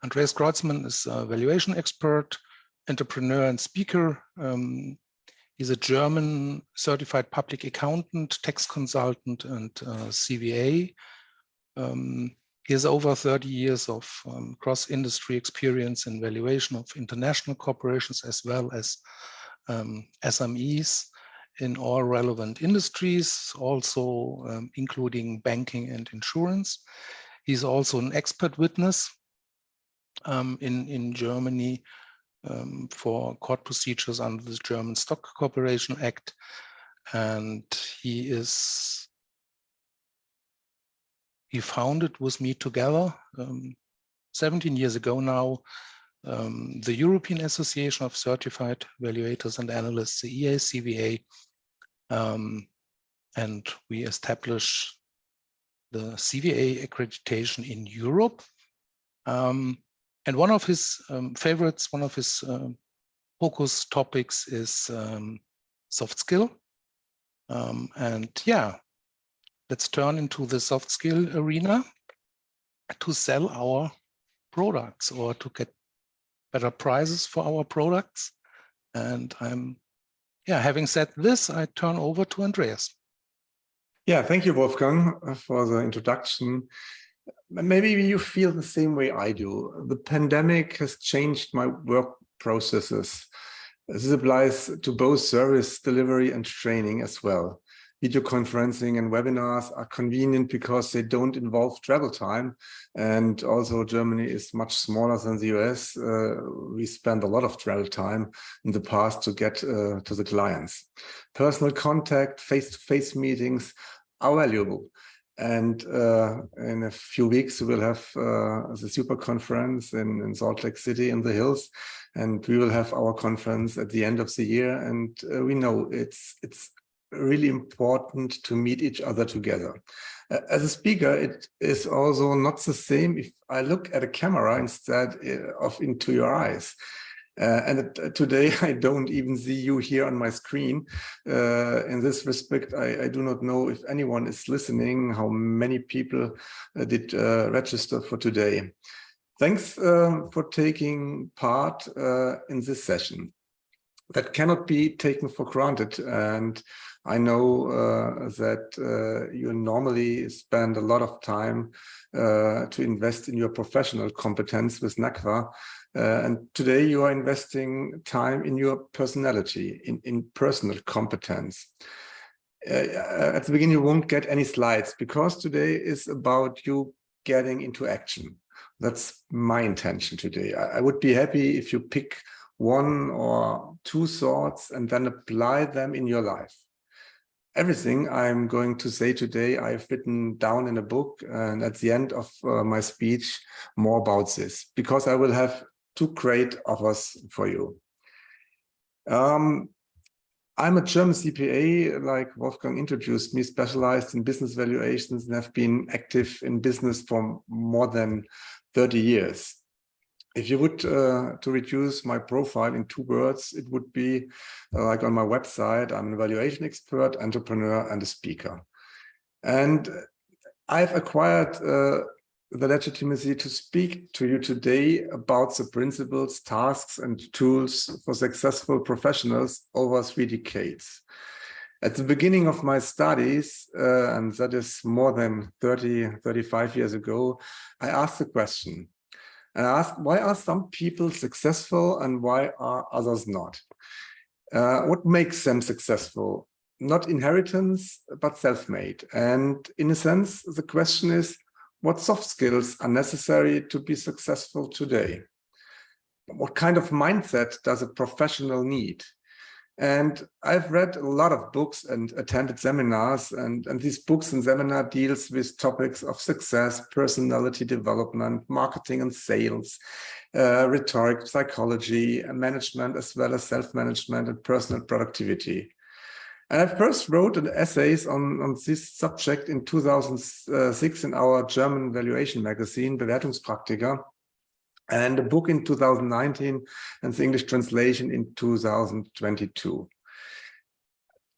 Andreas Kreutzmann is a valuation expert, entrepreneur and speaker. He's a German certified public accountant, tax consultant, and CVA. He has over 30 years of cross-industry experience in valuation of international corporations as well as SMEs in all relevant industries, also including banking and insurance. He's also an expert witness in Germany for court procedures under the German Stock Corporation Act. And he founded with me together 17 years ago now, the European Association of Certified Valuators and Analysts, the EACVA, and we established the CVA accreditation in Europe. And one of his favorites, one of his focus topics is soft skill. And yeah, let's turn into the soft skill arena to sell our products or to get better prices for our products. And having said this, I turn over to Andreas. Yeah, thank you, Wolfgang, for the introduction. Maybe you feel the same way I do. The pandemic has changed my work processes. This applies to both service delivery and training as well. Video conferencing and webinars are convenient because they don't involve travel time. And also Germany is much smaller than the US. We spend a lot of travel time in the past to get to the clients. Personal contact, face-to-face meetings are valuable. And in a few weeks, we will have the super conference in Salt Lake City in the hills. And we will have our conference at the end of the year. And we know it's really important to meet each other together. As a speaker, it is also not the same if I look at a camera instead of into your eyes. And today I don't even see you here on my screen. In this respect, I do not know if anyone is listening, how many people did register for today. Thanks for taking part in this session. That cannot be taken for granted. And I know that you normally spend a lot of time to invest in your professional competence with NACVA. And today you are investing time in your personality, in personal competence. At the beginning, you won't get any slides because today is about you getting into action. That's my intention today. I would be happy if you pick one or two thoughts and then apply them in your life. Everything I'm going to say today, I've written down in a book, and at the end of my speech, more about this, because I will have two great offers for you. I'm a German CPA, like Wolfgang introduced me, specialized in business valuations, and have been active in business for more than 30 years. If you would to reduce my profile in 2 words, it would be like on my website, I'm an evaluation expert, entrepreneur, and a speaker. And I've acquired the legitimacy to speak to you today about the principles, tasks, and tools for successful professionals over 3 decades. At the beginning of my studies, and that is more than 35 years ago, I asked the question, and I asked, why are some people successful and why are others not? What makes them successful? Not inheritance, but self-made. And in a sense, the question is, what soft skills are necessary to be successful today? What kind of mindset does a professional need? And I've read a lot of books and attended seminars, and these books and seminar deals with topics of success, personality development, marketing and sales, rhetoric, psychology, management, as well as self-management and personal productivity. And I first wrote an essays on this subject in 2006 in our German valuation magazine, Bewertungspraktiker, and a book in 2019 and the English translation in 2022.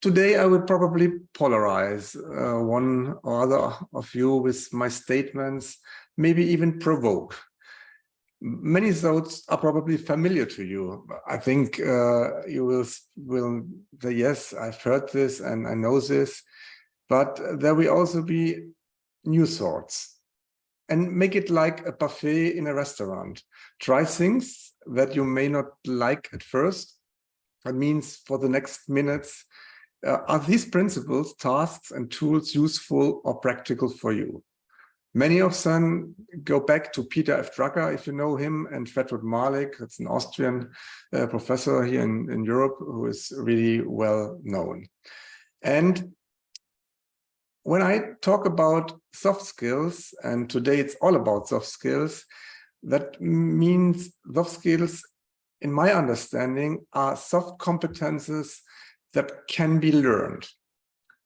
Today, I will probably polarize one or other of you with my statements, maybe even provoke. Many thoughts are probably familiar to you. I think you will say, yes, I've heard this and I know this, but there will also be new thoughts. And make it like a buffet in a restaurant. Try things that you may not like at first. That means for the next minutes, are these principles, tasks, and tools useful or practical for you? Many of them go back to Peter F. Drucker, if you know him, and Frederick Malik. That's an Austrian professor here in Europe who is really well known. And when I talk about soft skills, and today it's all about soft skills, that means soft skills, in my understanding, are soft competences that can be learned.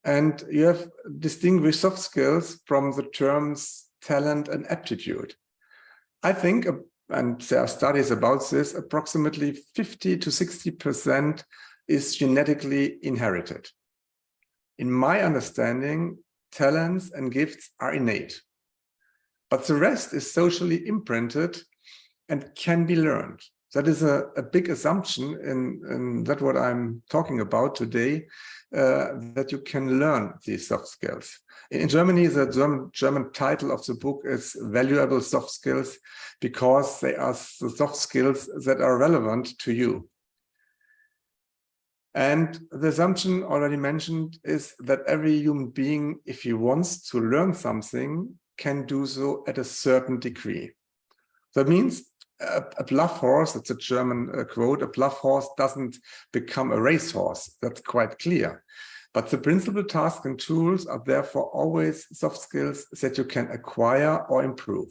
And you have distinguished soft skills from the terms talent and aptitude. I think, and there are studies about this, approximately 50 to 60% is genetically inherited. In my understanding, talents and gifts are innate, but the rest is socially imprinted and can be learned. That is a big assumption in that what I'm talking about today, that you can learn these soft skills. In Germany, the German title of the book is Valuable Soft Skills, because they are the soft skills that are relevant to you. And the assumption already mentioned is that every human being, if he wants to learn something, can do so at a certain degree. That means a bluff horse, that's a German quote, a bluff horse doesn't become a racehorse. That's quite clear. But the principal tasks and tools are therefore always soft skills that you can acquire or improve.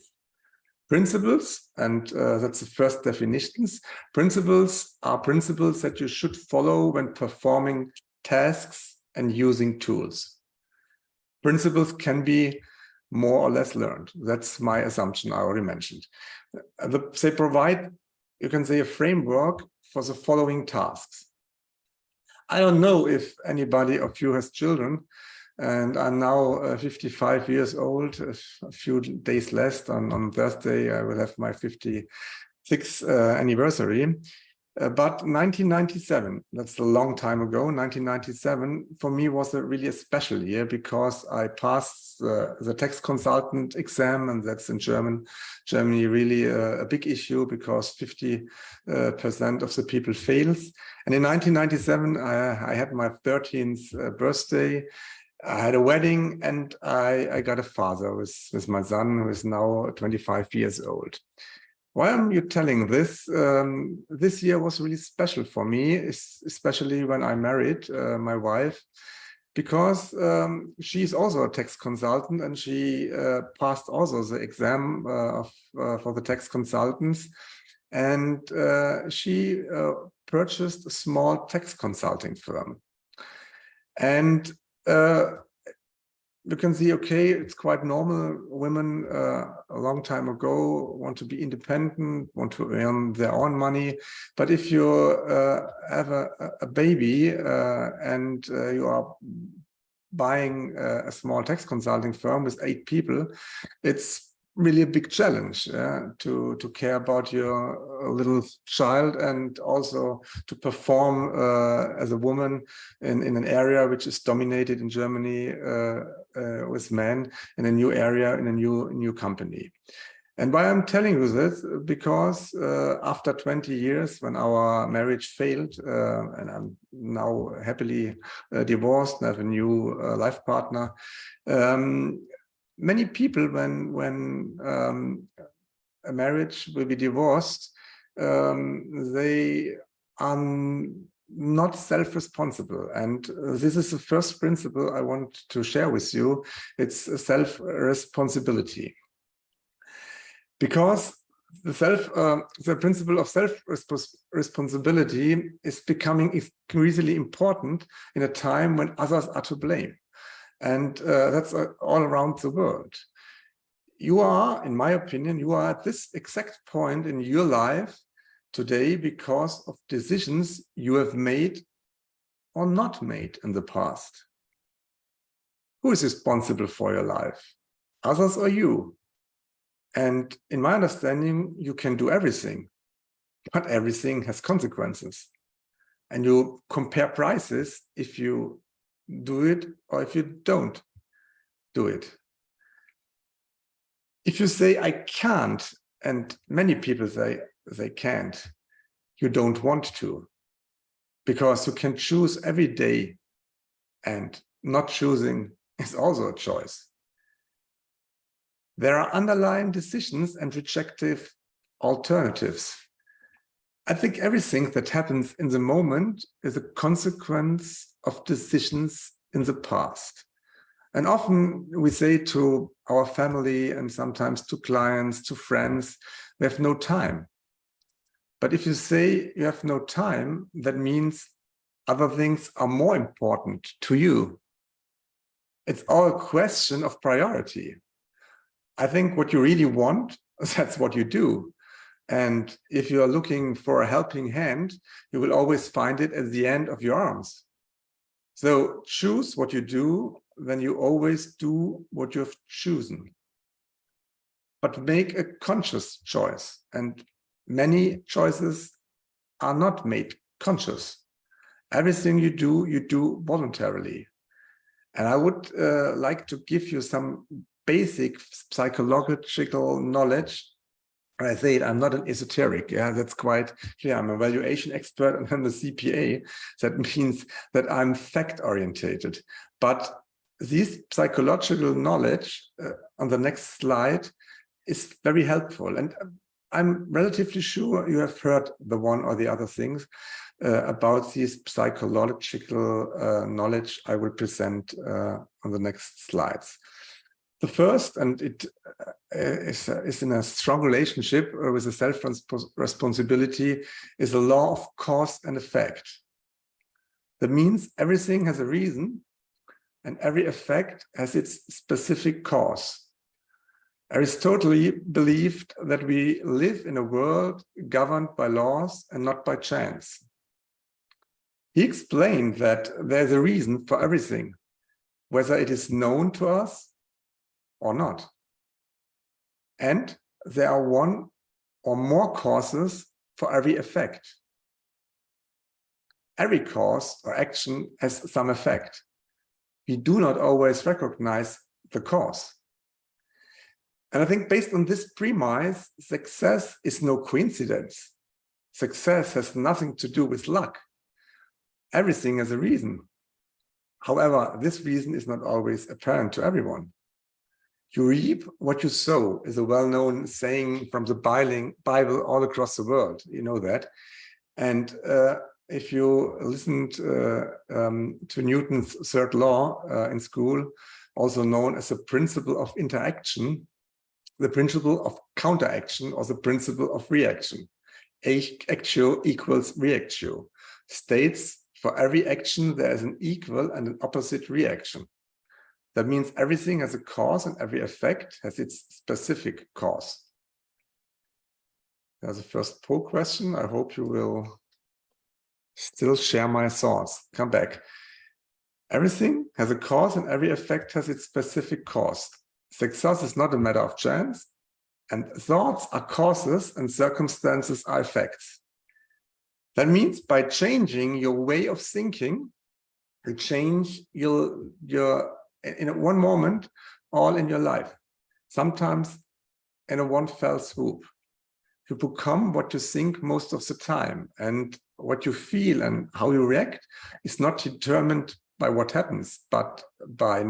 Principles, and that's the first definitions, principles are principles that you should follow when performing tasks and using tools. Principles can be more or less learned. That's my assumption I already mentioned. They provide, you can say, a framework for the following tasks. I don't know if anybody of you has children, and I'm now 55 years old, a few days less. On Thursday, I will have my 56th anniversary. But 1997, that's a long time ago, 1997, for me was really a special year because I passed the tax consultant exam, and that's in Germany really a big issue because 50% of the people fails. And in 1997, I had my 13th birthday. I had a wedding, and I got a father with my son, who is now 25 years old. Why am you telling this? This year was really special for me, especially when I married my wife, because she's also a tax consultant, and she passed also the exam for the tax consultants. And she purchased a small tax consulting firm. And you can see, okay, it's quite normal. Women a long time ago want to be independent, want to earn their own money. But if you have a baby and you are buying a small tax consulting firm with 8 people, it's really a big challenge to care about your little child, and also to perform as a woman in an area which is dominated in Germany with men, in a new area, in a new company. And why I'm telling you this, because after 20 years, when our marriage failed, and I'm now happily divorced and have a new life partner, many people, when a marriage will be divorced, they are not self-responsible. And this is the first principle I want to share with you. It's self-responsibility. Because the principle of self-responsibility is becoming increasingly important in a time when others are to blame. And that's all around the world. You are, in my opinion, you are at this exact point in your life today because of decisions you have made or not made in the past. Who is responsible for your life? Others or you? And in my understanding, you can do everything, but everything has consequences. And you compare prices if you do it or if you don't do it. If you say, I can't, and many people say they can't, you don't want to, because you can choose every day, and not choosing is also a choice. There are underlying decisions and rejective alternatives. I think everything that happens in the moment is a consequence of decisions in the past. And often we say to our family and sometimes to clients, to friends, we have no time. But if you say you have no time, that means other things are more important to you. It's all a question of priority. I think what you really want, that's what you do. And if you are looking for a helping hand, you will always find it at the end of your arms. So choose what you do, then you always do what you have chosen. But make a conscious choice. And many choices are not made conscious. Everything you do voluntarily. And I would like to give you some basic psychological knowledge. I say it, I'm not an esoteric. Yeah, that's quite clear. I'm a valuation expert and I'm a CPA. That means that I'm fact-orientated. But this psychological knowledge on the next slide is very helpful. And I'm relatively sure you have heard the one or the other things about this psychological knowledge I will present on the next slides. The first, and it is in a strong relationship with the self-responsibility, is the law of cause and effect. That means everything has a reason and every effect has its specific cause. Aristotle believed that we live in a world governed by laws and not by chance. He explained that there's a reason for everything, whether it is known to us or not. And there are one or more causes for every effect. Every cause or action has some effect. We do not always recognize the cause. And I think based on this premise, success is no coincidence. Success has nothing to do with luck. Everything has a reason. However, this reason is not always apparent to everyone. You reap what you sow is a well-known saying from the Bible all across the world. You know that. And if you listened to Newton's third law in school, also known as the principle of interaction, the principle of counteraction, or the principle of reaction, actio equals reactio, states for every action there is an equal and an opposite reaction. That means everything has a cause and every effect has its specific cause. There's the first poll question. I hope you will still share my thoughts. Come back. Everything has a cause and every effect has its specific cause. Success is not a matter of chance, and thoughts are causes and circumstances are effects. That means by changing your way of thinking, you change your in one moment, all in your life, sometimes in a one fell swoop. You become what you think most of the time, and what you feel and how you react is not determined by what happens, but by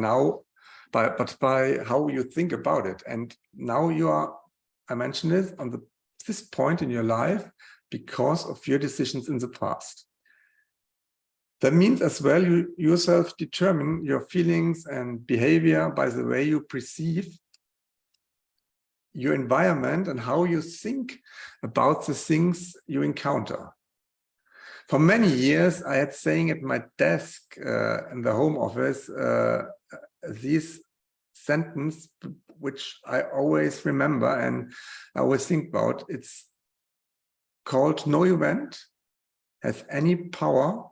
how you think about it. And now you are, I mentioned it, on this point in your life because of your decisions in the past. That means as well, you yourself determine your feelings and behavior by the way you perceive your environment and how you think about the things you encounter. For many years, I had saying at my desk in the home office, this sentence, which I always remember and I always think about. It's called "No event has any power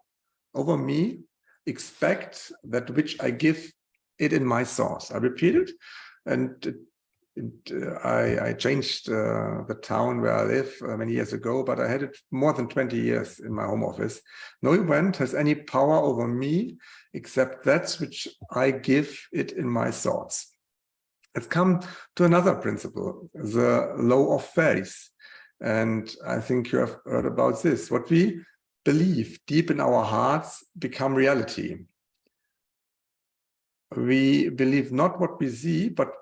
over me, expect that which I give it in my source." I repeat it, and I changed the town where I live many years ago, but I had it more than 20 years in my home office. No event has any power over me except that which I give it in my thoughts. Let's come to another principle, the law of faith. And I think you have heard about this. What we believe deep in our hearts become reality. We believe not what we see, but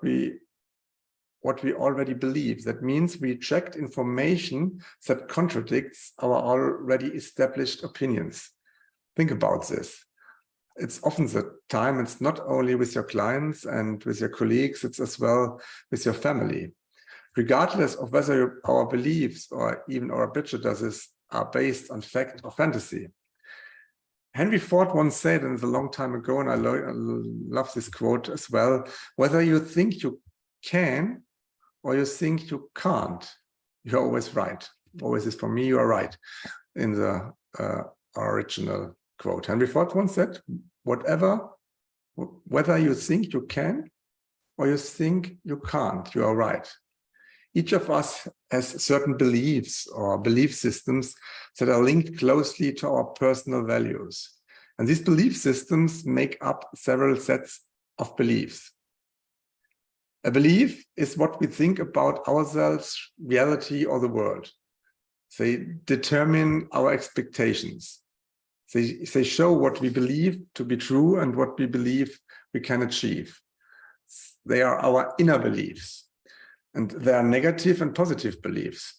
what we already believe. That means we reject information that contradicts our already established opinions. Think about this. It's often the time, it's not only with your clients and with your colleagues, it's as well with your family. Regardless of whether our beliefs or even our prejudices are based on fact or fantasy. Henry Ford once said, and it's a long time ago, and I love this quote as well, whether you think you can or you think you can't, you're always right. Always is for me, you are right, in the original quote. Henry Ford once said, whether you think you can or you think you can't, you are right. Each of us has certain beliefs or belief systems that are linked closely to our personal values. And these belief systems make up several sets of beliefs. A belief is what we think about ourselves, reality, or the world. They determine our expectations. They show what we believe to be true and what we believe we can achieve. They are our inner beliefs. And there are negative and positive beliefs.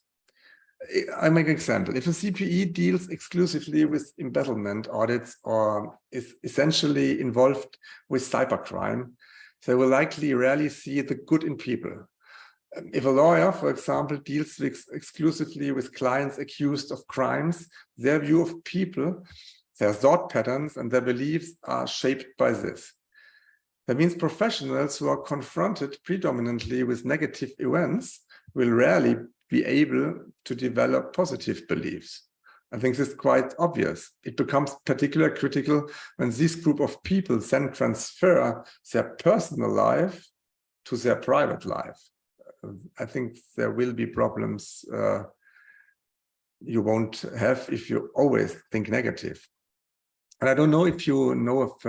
I make an example. If a CPE deals exclusively with embezzlement audits or is essentially involved with cybercrime, they will likely rarely see the good in people. If a lawyer, for example, deals exclusively with clients accused of crimes, their view of people, their thought patterns, and their beliefs are shaped by this. That means professionals who are confronted predominantly with negative events will rarely be able to develop positive beliefs. I think this is quite obvious. It becomes particularly critical when this group of people then transfer their personal life to their private life. I think there will be problems you won't have if you always think negative. And I don't know if you know of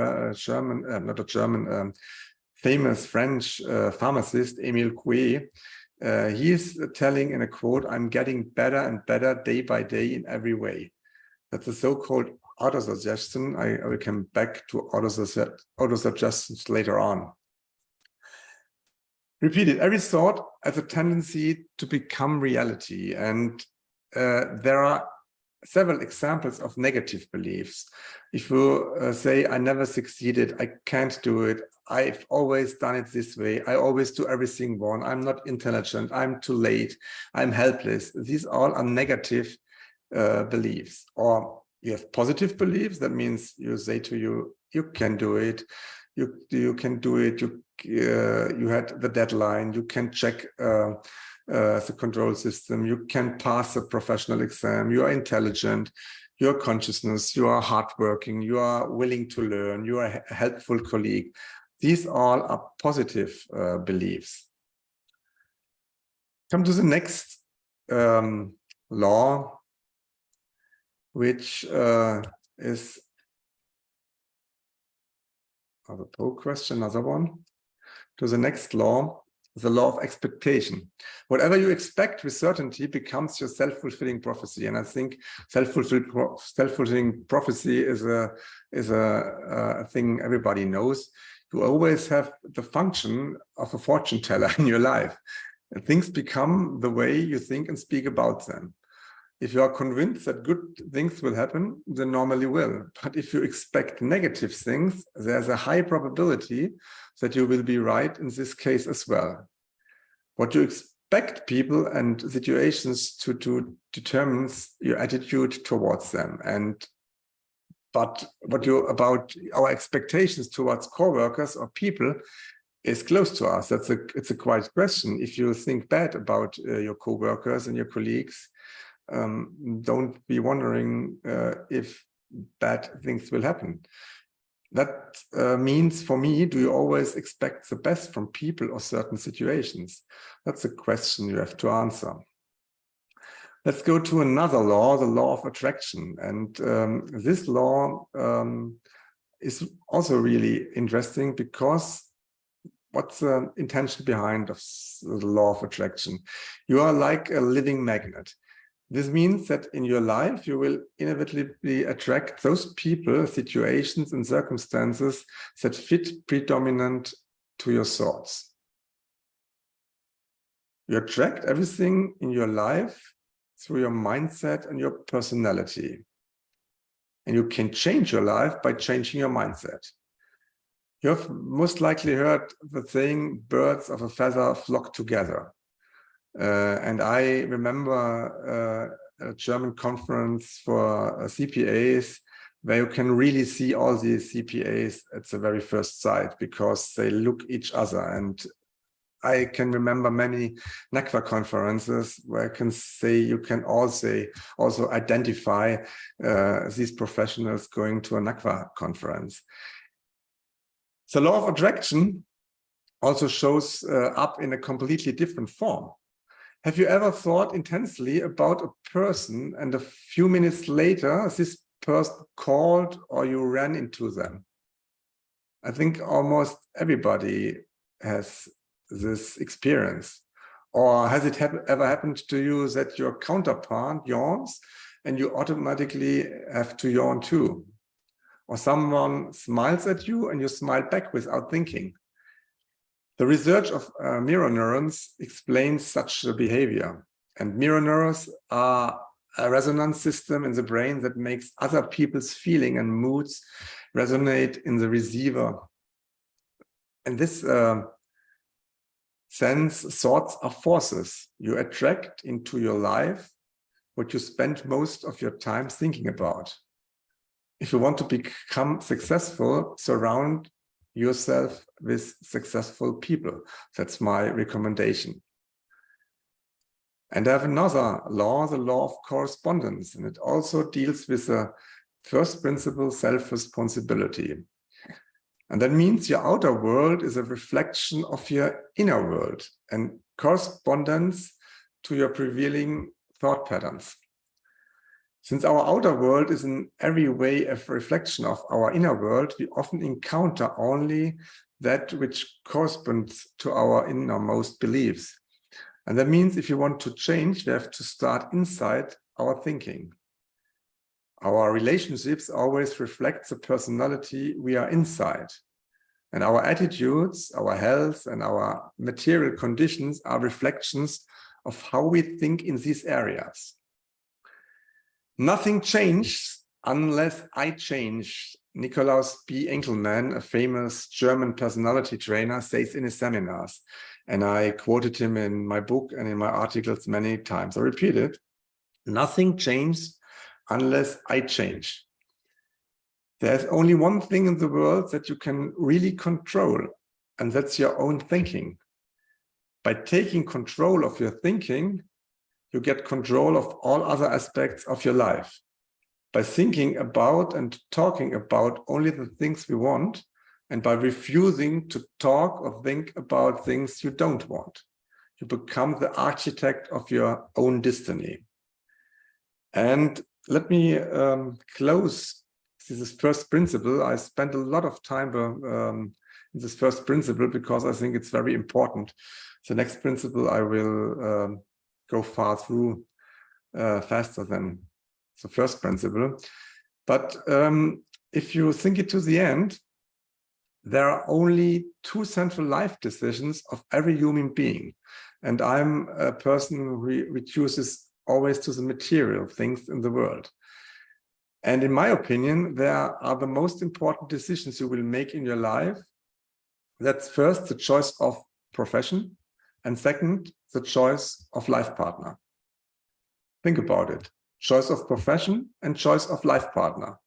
famous French pharmacist, Emile Coué. He is telling in a quote, "I'm getting better and better day by day in every way." That's a so-called autosuggestion. I will come back to autosuggestions later on. Repeat it. Every thought has a tendency to become reality. And there are several examples of negative beliefs. If you say, I never succeeded, I can't do it, I've always done it this way, I always do everything wrong, I'm not intelligent, I'm too late, I'm helpless. These all are negative beliefs. Or you have positive beliefs. That means you say to you, you can do it, you can do it, you had the deadline, you can check the control system, you can pass a professional exam, you are intelligent, you are consciousness, you are hardworking, you are willing to learn, you are a helpful colleague. These all are positive beliefs. Come to the next law, which is another poll question, another one. To the next law, the law of expectation. Whatever you expect with certainty becomes your self-fulfilling prophecy. And I think self-fulfilling prophecy is a thing everybody knows. You always have the function of a fortune teller in your life. And things become the way you think and speak about them. If you are convinced that good things will happen, they normally will. But if you expect negative things, there's a high probability that you will be right in this case as well. What you expect people and situations to do determines your attitude towards them. But about our expectations towards co-workers or people is close to us. It's a quiet question. If you think bad about your co-workers and your colleagues, don't be wondering if bad things will happen. That means for me, do you always expect the best from people or certain situations? That's a question you have to answer. Let's go to another law, the law of attraction. And this law is also really interesting because what's the intention behind of the law of attraction? You are like a living magnet. This means that in your life, you will inevitably attract those people, situations, and circumstances that fit predominant to your thoughts. You attract everything in your life through your mindset and your personality. And you can change your life by changing your mindset. You have most likely heard the saying, birds of a feather flock together. And I remember a German conference for CPAs where you can really see all these CPAs at the very first sight because they look each other. And I can remember many NACVA conferences where I can say you can also identify these professionals going to a NACVA conference. The law of attraction also shows up in a completely different form. Have you ever thought intensely about a person and a few minutes later, this person called or you ran into them? I think almost everybody has this experience. Or has it ever happened to you that your counterpart yawns and you automatically have to yawn too? Or someone smiles at you and you smile back without thinking. The research of mirror neurons explains such a behavior. And mirror neurons are a resonance system in the brain that makes other people's feeling and moods resonate in the receiver. And this sense, thoughts are forces you attract into your life, what you spend most of your time thinking about. If you want to become successful, surround yourself with successful people. That's my recommendation. And I have another law, the law of correspondence, and it also deals with the first principle, self-responsibility. And that means your outer world is a reflection of your inner world and correspondence to your prevailing thought patterns. Since our outer world is in every way a reflection of our inner world, we often encounter only that which corresponds to our innermost beliefs. And that means if you want to change, we have to start inside our thinking. Our relationships always reflect the personality we are inside. And our attitudes, our health, and our material conditions are reflections of how we think in these areas. Nothing changes unless I change, Nikolaus B. Enkelman, a famous German personality trainer, says in his seminars. And I quoted him in my book and in my articles many times. I repeat it. Nothing changes unless I change. There's only one thing in the world that you can really control, and that's your own thinking. By taking control of your thinking, you get control of all other aspects of your life. By thinking about and talking about only the things we want, and by refusing to talk or think about things you don't want, you become the architect of your own destiny. And let me close this first principle. I spent a lot of time in this first principle because I think it's very important. The next principle I will go far through faster than the first principle. But if you think it to the end, there are only two central life decisions of every human being. And I'm a person who reduces always to the material things in the world. And in my opinion, there are the most important decisions you will make in your life. That's first, the choice of profession. And second, the choice of life partner. Think about it. Choice of profession and choice of life partner.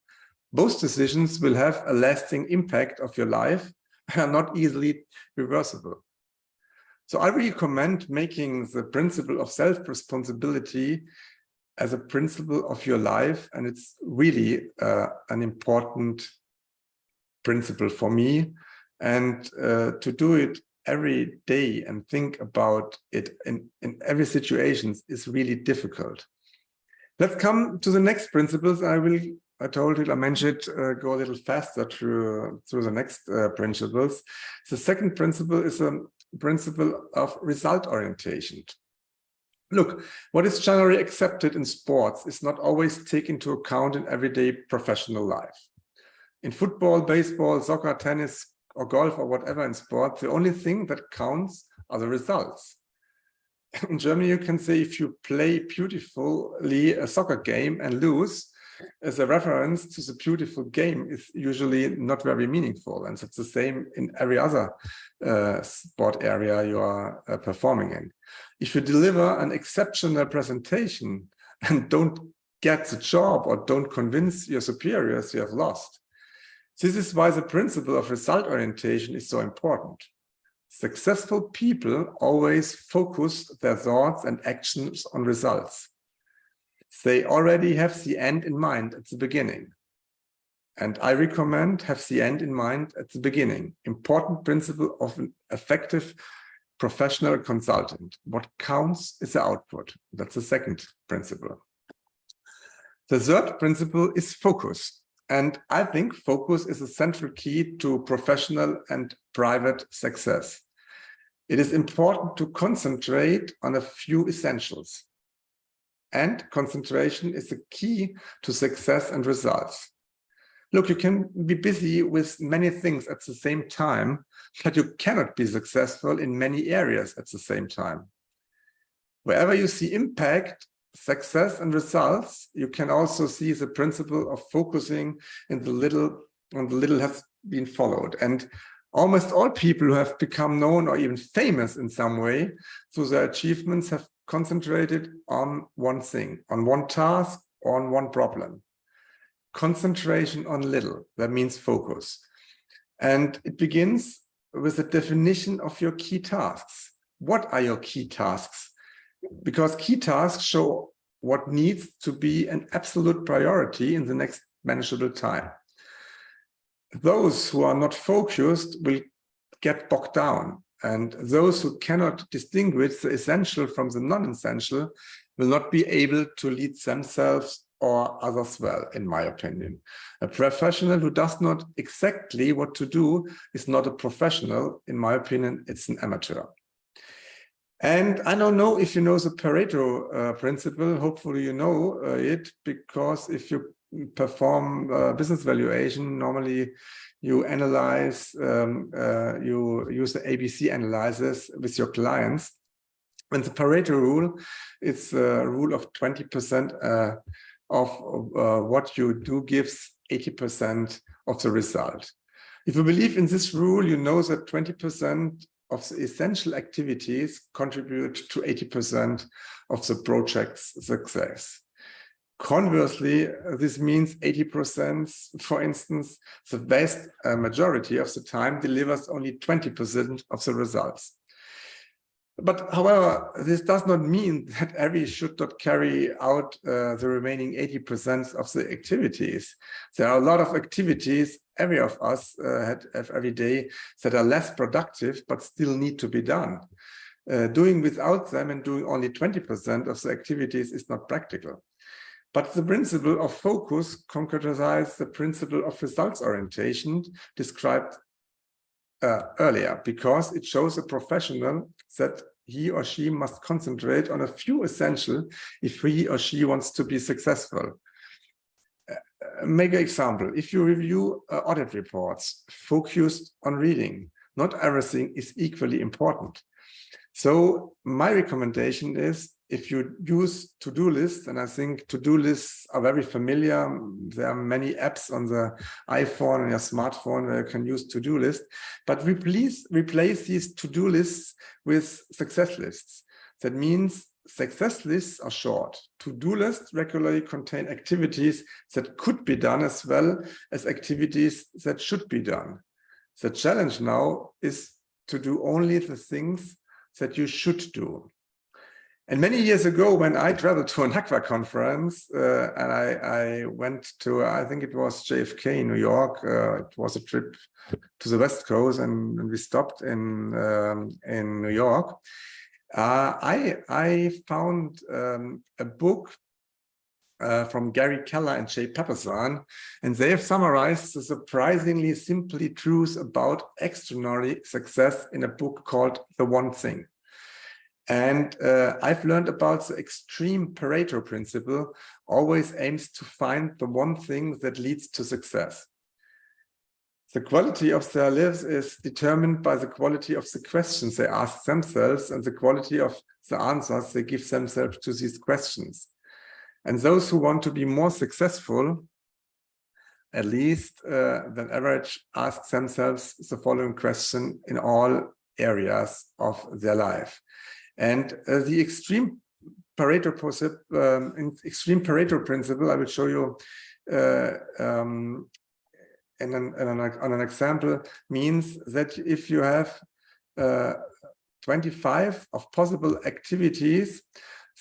Both decisions will have a lasting impact of your life and are not easily reversible. So I recommend making the principle of self-responsibility as a principle of your life, and it's really an important principle for me, and to do it every day and think about it in every situation is really difficult. Let's come to the next principles. I mentioned go a little faster through the next principles. The second principle is a principle of result orientation. Look, what is generally accepted in sports is not always taken into account in everyday professional life. In football, baseball, soccer, tennis, or golf, or whatever in sport, the only thing that counts are the results. In Germany, you can say if you play beautifully a soccer game and lose, as a reference to the beautiful game is usually not very meaningful. And it's the same in every other sport area you are performing in. If you deliver an exceptional presentation and don't get the job or don't convince your superiors, you have lost. This is why the principle of result orientation is so important. Successful people always focus their thoughts and actions on results. They already have the end in mind at the beginning. And I recommend have the end in mind at the beginning. Important principle of an effective professional consultant. What counts is the output. That's the second principle. The third principle is focus. And I think focus is a central key to professional and private success. It is important to concentrate on a few essentials. And concentration is the key to success and results. Look, you can be busy with many things at the same time, but you cannot be successful in many areas at the same time. Wherever you see impact, success, and results, you can also see the principle of focusing in the little, and the little has been followed. And almost all people who have become known or even famous in some way through their achievements have concentrated on one thing, on one task, or on one problem. Concentration on little, that means focus. And it begins with the definition of your key tasks. What are your key tasks? Because key tasks show what needs to be an absolute priority in the next manageable time. Those who are not focused will get bogged down, and those who cannot distinguish the essential from the non-essential will not be able to lead themselves or others well, in my opinion. A professional who does not exactly what to do is not a professional. In my opinion, it's an amateur. And I don't know if you know the Pareto principle. Hopefully you know it, because if you perform business valuation, normally you analyze, you use the ABC analysis with your clients. And the Pareto rule, it's a rule of 20% of what you do gives 80% of the result. If you believe in this rule, you know that 20% of the essential activities contribute to 80% of the project's success. Conversely, this means 80%, for instance, the vast majority of the time delivers only 20% of the results. But however, this does not mean that every should not carry out the remaining 80% of the activities. There are a lot of activities every of us have every day that are less productive, but still need to be done. Doing without them and doing only 20% of the activities is not practical. But the principle of focus concretizes the principle of results orientation described earlier, because it shows a professional that he or she must concentrate on a few essential if he or she wants to be successful. Make an example. If you review audit reports focused on reading, not everything is equally important. So my recommendation is, if you use to-do lists, and I think to-do lists are very familiar, there are many apps on the iPhone and your smartphone where you can use to-do lists, but replace these to-do lists with success lists. That means success lists are short. To-do lists regularly contain activities that could be done as well as activities that should be done. The challenge now is to do only the things that you should do. And many years ago, when I traveled to a NACVA conference, and I went to, I think it was JFK in New York. It was a trip to the West Coast, and we stopped in New York. I found a book from Gary Keller and Jay Papasan, and they have summarized the surprisingly simply truths about extraordinary success in a book called The One Thing. And I've learned about the extreme Pareto principle, always aims to find the one thing that leads to success. The quality of their lives is determined by the quality of the questions they ask themselves and the quality of the answers they give themselves to these questions. And those who want to be more successful, at least than average, ask themselves the following question in all areas of their life. And the extreme Pareto principle, I will show you on an example, means that if you have 25 of possible activities,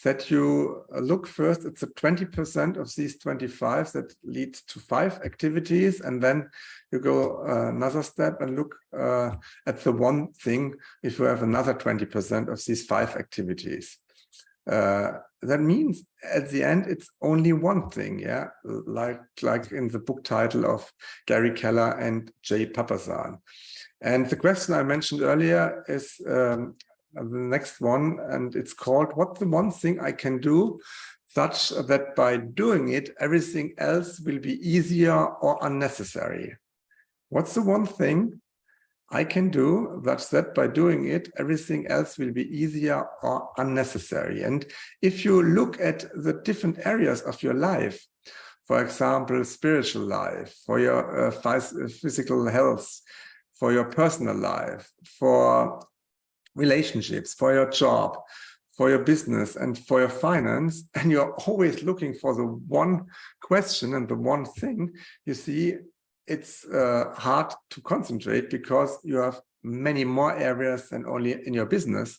that you look first at the 20% of these 25 that lead to 5 activities, and then you go another step and look at the one thing if you have another 20% of these 5 activities. That means at the end it's only one thing, yeah, like in the book title of Gary Keller and Jay Papasan. And the question I mentioned earlier is the next one, and it's called, what's the one thing I can do such that by doing it everything else will be easier or unnecessary? What's the one thing I can do such that by doing it everything else will be easier or unnecessary? And if you look at the different areas of your life, for example, spiritual life, for your physical health, for your personal life, for relationships, for your job, for your business, and for your finance, and you're always looking for the one question and the one thing, you see, it's hard to concentrate because you have many more areas than only in your business.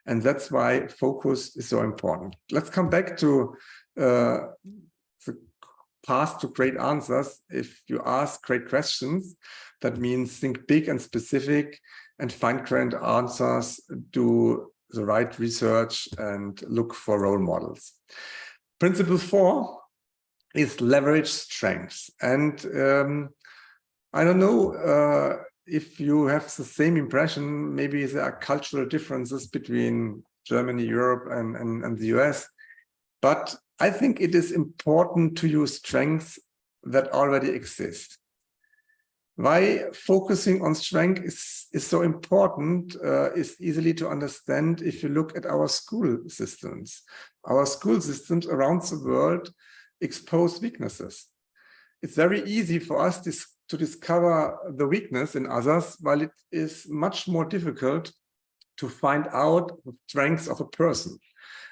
And that's why focus is so important. Let's come back to the path to great answers. If you ask great questions, that means think big and specific and find great answers, do the right research, and look for role models. Principle 4 is leverage strengths. And I don't know if you have the same impression. Maybe there are cultural differences between Germany, Europe, and the US. But I think it is important to use strengths that already exist. Why focusing on strength is so important is easily to understand if you look at our school systems. Our school systems around the world expose weaknesses. It's very easy for us to discover the weakness in others, while it is much more difficult to find out the strengths of a person.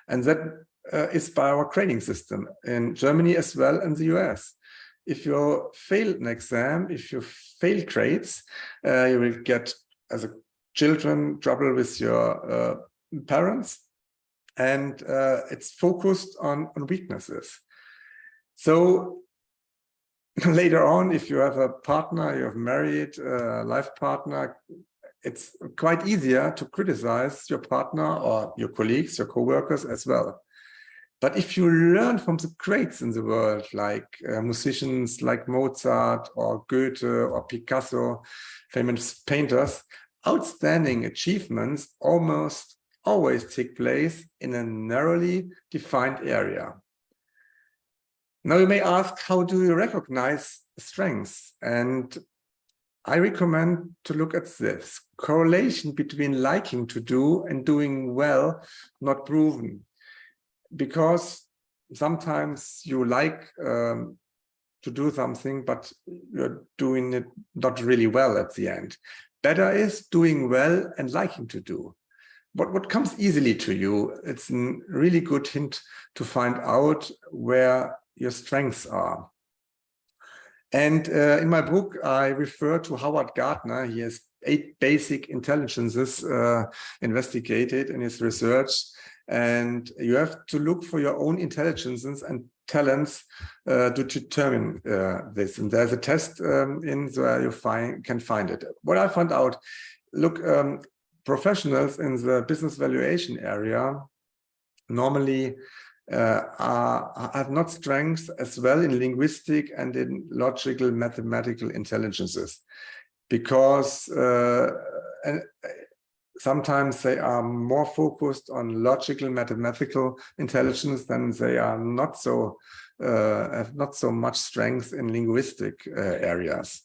And that is by our training system in Germany as well and the US. If you fail an exam, if you fail grades, you will get, as a children, trouble with your parents, and it's focused on weaknesses. So later on, if you have a partner, you have married life partner, it's quite easier to criticize your partner or your colleagues, your co-workers as well. But if you learn from the greats in the world, like musicians like Mozart or Goethe or Picasso, famous painters, outstanding achievements almost always take place in a narrowly defined area. Now you may ask, how do you recognize strengths? And I recommend to look at this. Correlation between liking to do and doing well, not proven. Because sometimes you like to do something, but you're doing it not really well at the end. Better is doing well and liking to do. But what comes easily to you, it's a really good hint to find out where your strengths are. And in my book, I refer to Howard Gardner. He has 8 basic intelligences investigated in his research. and you have to look for your own intelligences and talents to determine this. And there's a test in where you can find it. What I found out, look, professionals in the business valuation area normally have not strengths as well in linguistic and in logical mathematical intelligences, because sometimes they are more focused on logical mathematical intelligence than they are not so have not so much strength in linguistic areas.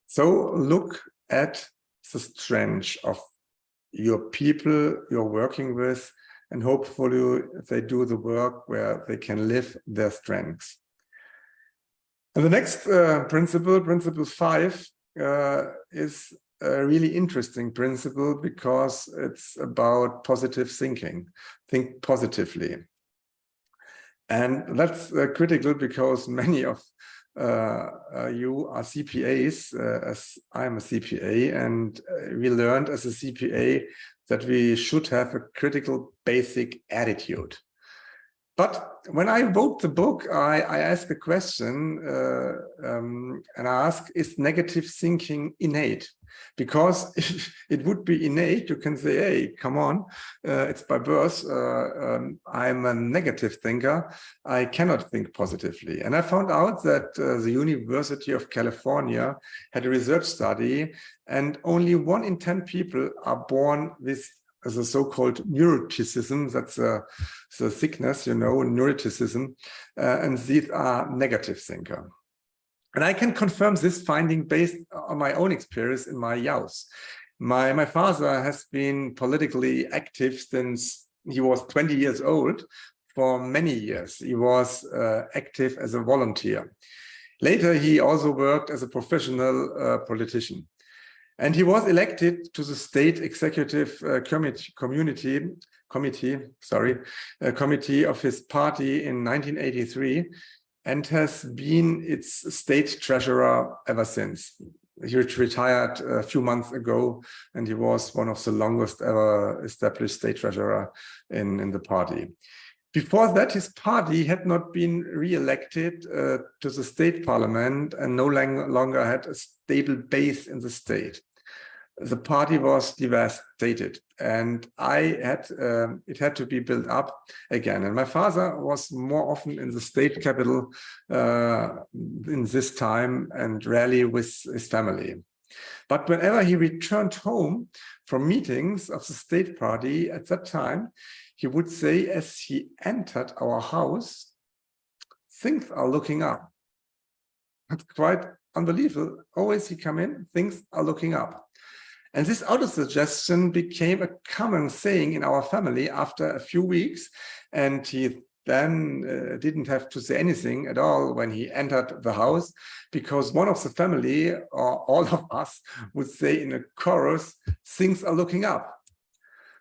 So look at the strength of your people you're working with, and hopefully they do the work where they can live their strengths. And the next principle, principle 5, is a really interesting principle because it's about positive thinking. Think positively. And that's critical because many of you are CPAs, as I'm a CPA, and we learned as a CPA that we should have a critical basic attitude. But when I wrote the book, I asked a question, and I asked, is negative thinking innate? Because if it would be innate, you can say, hey, come on, it's by birth, I'm a negative thinker, I cannot think positively. And I found out that the University of California had a research study, and only 1 in 10 people are born with the so-called neuroticism. That's the sickness, you know, neuroticism, and these are negative thinkers. And I can confirm this finding based on my own experience in my youth. My father has been politically active since he was 20 years old. For many years, he was active as a volunteer. Later, he also worked as a professional politician. And he was elected to the state executive committee of his party in 1983, and has been its state treasurer ever since. He retired a few months ago, and he was one of the longest ever established state treasurer in the party. Before that, his party had not been re-elected to the state parliament and no longer had a stable base in the state. The party was devastated, and it had to be built up again. And my father was more often in the state capital in this time and rarely with his family. But whenever he returned home from meetings of the state party at that time, he would say, as he entered our house, things are looking up. That's quite unbelievable. Always he come in, things are looking up. And this auto-suggestion became a common saying in our family after a few weeks, and he then didn't have to say anything at all when he entered the house, because one of the family, or all of us, would say in a chorus, things are looking up.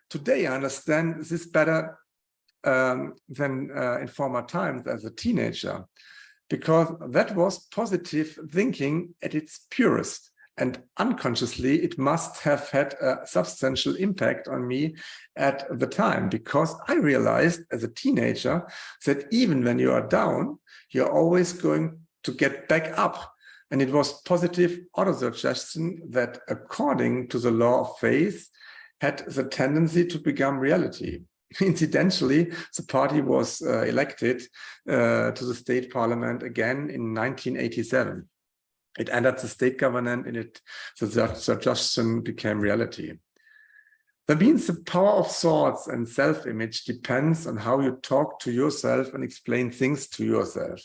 Today, I understand this better than in former times as a teenager, because that was positive thinking at its purest. And unconsciously, it must have had a substantial impact on me at the time, because I realized as a teenager that even when you are down, you're always going to get back up. And it was positive auto-suggestion that, according to the law of faith, had the tendency to become reality. Incidentally, the party was elected to the state parliament again in 1987. It entered the state government, and the suggestion became reality. That means the power of thoughts and self-image depends on how you talk to yourself and explain things to yourself.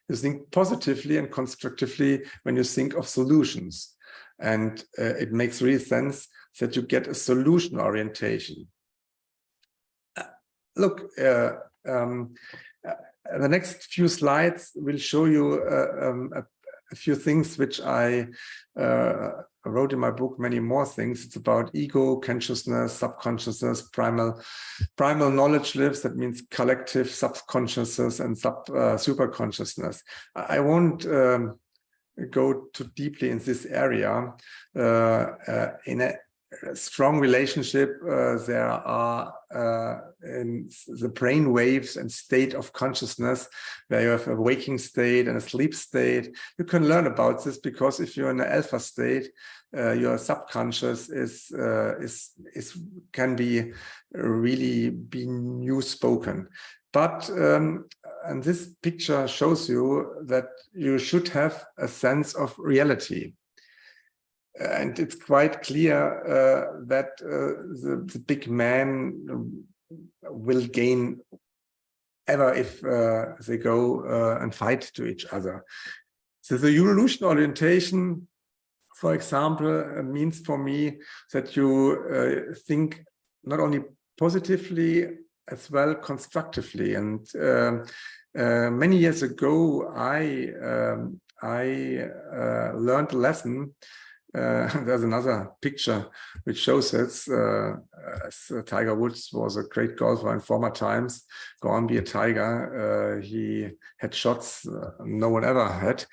You think positively and constructively when you think of solutions. And it makes real sense that you get a solution orientation. Look, the next few slides will show you a few things which I wrote in my book, many more things. It's about ego, consciousness, subconsciousness, primal knowledge lives. That means collective subconsciousness and superconsciousness. I won't go too deeply in this area. strong relationship there are in the brain waves and state of consciousness, where you have a waking state and a sleep state. You can learn about this because if you're in an alpha state, your subconscious can be really be new spoken. But and this picture shows you that you should have a sense of reality. And it's quite clear that the big man will gain ever if they go and fight to each other. So the evolution orientation, for example, means for me that you think not only positively as well constructively. And many years ago, I learned a lesson. There's another picture which shows it. Tiger Woods was a great golfer in former times. Go on, be a Tiger. He had shots no one ever had.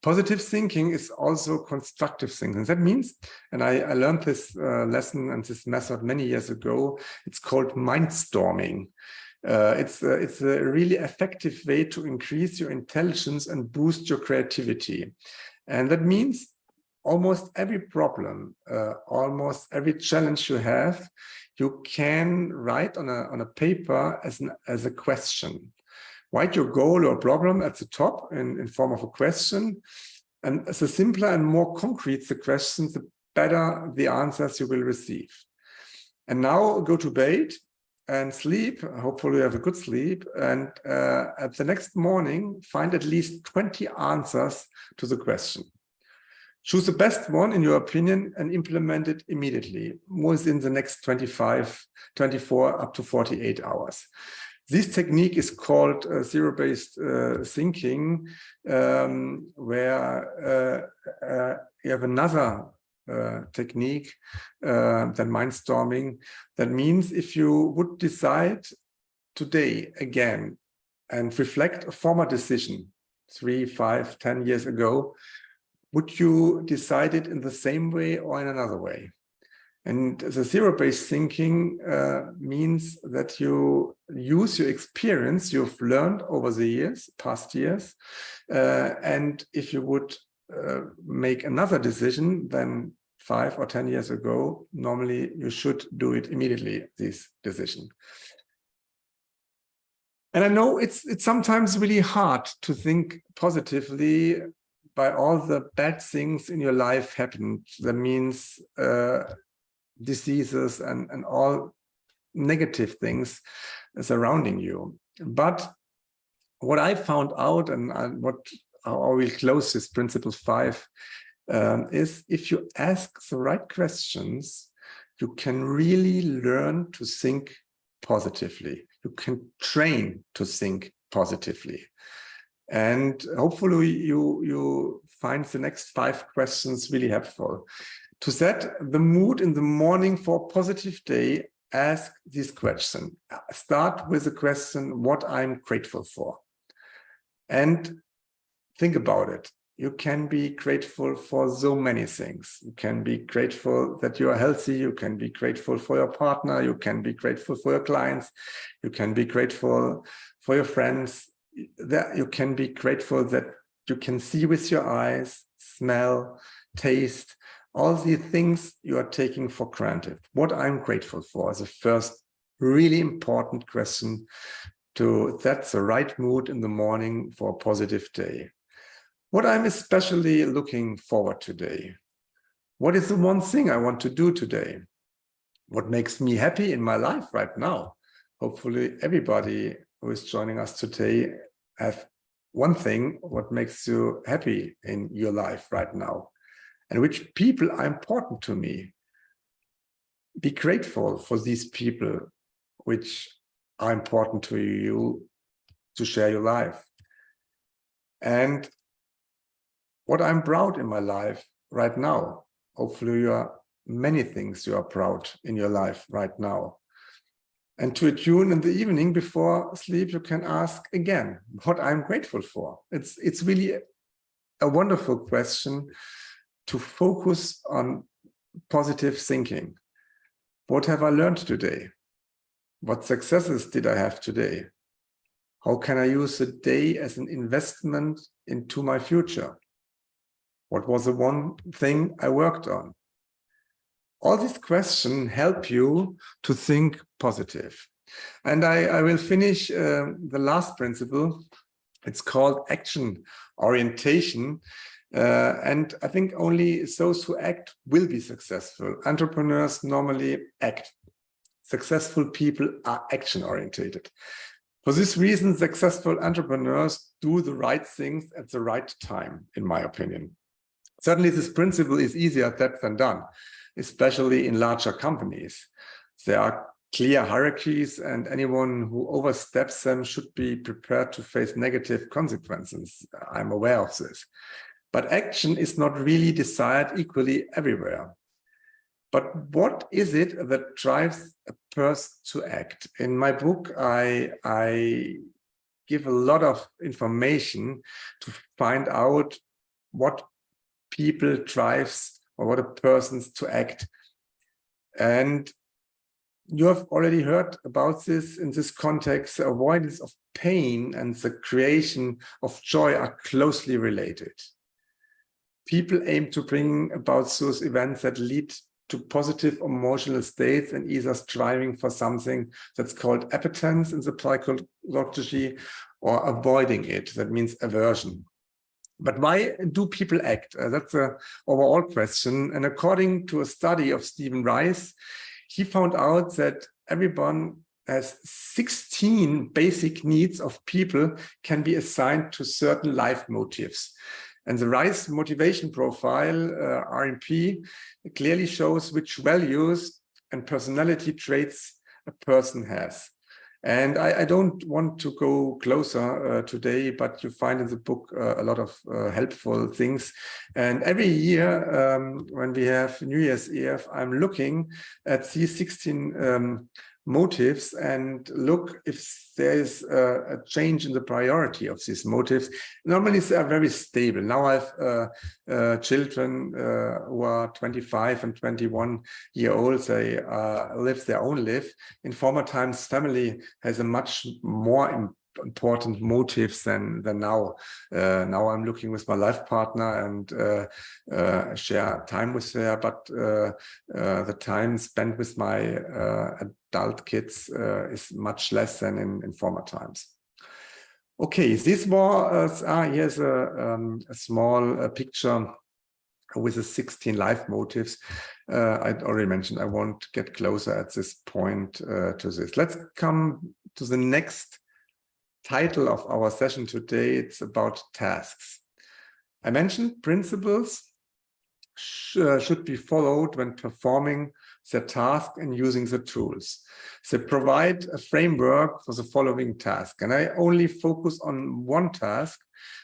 Positive thinking is also constructive thinking. That means, and I learned this lesson and this method many years ago, it's called mindstorming. It's a really effective way to increase your intelligence and boost your creativity. And that means almost every problem, almost every challenge you have, you can write on a paper as a question. Write your goal or problem at the top in form of a question. And the simpler and more concrete the questions, the better the answers you will receive. And now go to bed and sleep. Hopefully you have a good sleep. And at the next morning, find at least 20 answers to the question. Choose the best one in your opinion and implement it immediately, within the next 24 up to 48 hours. This technique is called zero-based thinking, where you have another technique than mindstorming. That means if you would decide today again and reflect a former decision 3, 5, 10 years ago, would you decide it in the same way or in another way? And the zero-based thinking means that you use your experience you've learned over the years, past years, and if you would make another decision than 5 or 10 years ago, normally you should do it immediately, this decision. And I know it's sometimes really hard to think positively by all the bad things in your life happened. That means diseases and all negative things surrounding you. But what I found out, and how I will close this principle 5, is if you ask the right questions, you can really learn to think positively. You can train to think positively. And hopefully you find the next 5 questions really helpful. To set the mood in the morning for a positive day, ask this question. Start with the question, what I'm grateful for. And think about it. You can be grateful for so many things. You can be grateful that you are healthy. You can be grateful for your partner. You can be grateful for your clients. You can be grateful for your friends. That you can be grateful that you can see with your eyes, smell, taste, all the things you are taking for granted. What I'm grateful for is the first really important question to set the right mood in the morning for a positive day. What I'm especially looking forward to today. What is the one thing I want to do today? What makes me happy in my life right now? Hopefully everybody who is joining us today have one thing, what makes you happy in your life right now, and which people are important to me. Be grateful for these people which are important to you to share your life. And what I'm proud in my life right now. Hopefully you are many things you are proud in your life right now. And to attune in the evening before sleep, you can ask again what I'm grateful for. It's really a wonderful question to focus on positive thinking. What have I learned today? What successes did I have today? How can I use the day as an investment into my future? What was the one thing I worked on? All these questions help you to think positive. And I will finish the last principle. It's called action orientation. And I think only those who act will be successful. Entrepreneurs normally act. Successful people are action oriented. For this reason, successful entrepreneurs do the right things at the right time, in my opinion. Certainly, this principle is easier said than done, especially in larger companies. There are clear hierarchies, and anyone who oversteps them should be prepared to face negative consequences. I'm aware of this. But action is not really desired equally everywhere. But what is it that drives a person to act? In my book, I give a lot of information to find out what people drives or what a person's to act. And you have already heard about this in this context. The avoidance of pain and the creation of joy are closely related. People aim to bring about those events that lead to positive emotional states and either striving for something that's called appetence in the psychology or avoiding it. That means aversion. But why do people act? That's an overall question. And according to a study of Stephen Rice, he found out that everyone has 16 basic needs of people can be assigned to certain life motives. And the Rice motivation profile, RMP, clearly shows which values and personality traits a person has. And I don't want to go closer today, but you find in the book a lot of helpful things. And every year when we have New Year's Eve, I'm looking at these 16 motives and look if there is a change in the priority of these motives. Normally they are very stable. Now I have children who are 25 and 21 years old. They live their own life. In former times, family has a much more important motives than now. Now I'm looking with my life partner and share time with her, but the time spent with my adult kids is much less than in former times. Okay, this was here's a small picture with the 16 life motives. I'd already mentioned I won't get closer at this point to this. Let's come to the next title of our session today. It's about tasks. I mentioned principles should be followed when performing the task and using the tools. They provide a framework for the following task. And I only focus on one task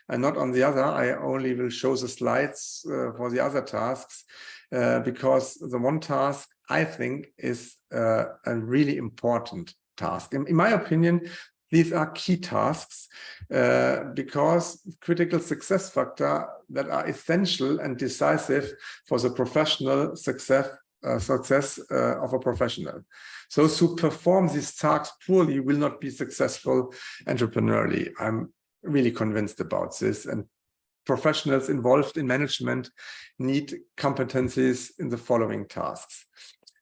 and not on the other. I only will show the slides for the other tasks because the one task I think is a really important task. In my opinion, these are key tasks because critical success factors that are essential and decisive for the professional success of a professional. Those who perform these tasks poorly will not be successful entrepreneurially. I'm really convinced about this. And professionals involved in management need competencies in the following tasks.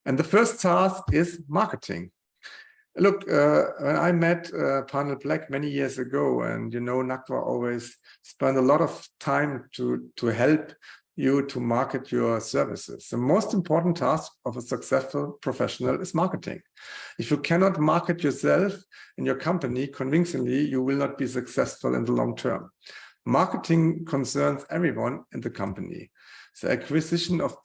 And the first task is marketing. Look, when I met Panel Black many years ago, and you know, NACVA always spent a lot of time to help you to market your services. The most important task of a successful professional is marketing. If you cannot market yourself and your company convincingly, you will not be successful in the long term. Marketing concerns everyone in the company. The acquisition of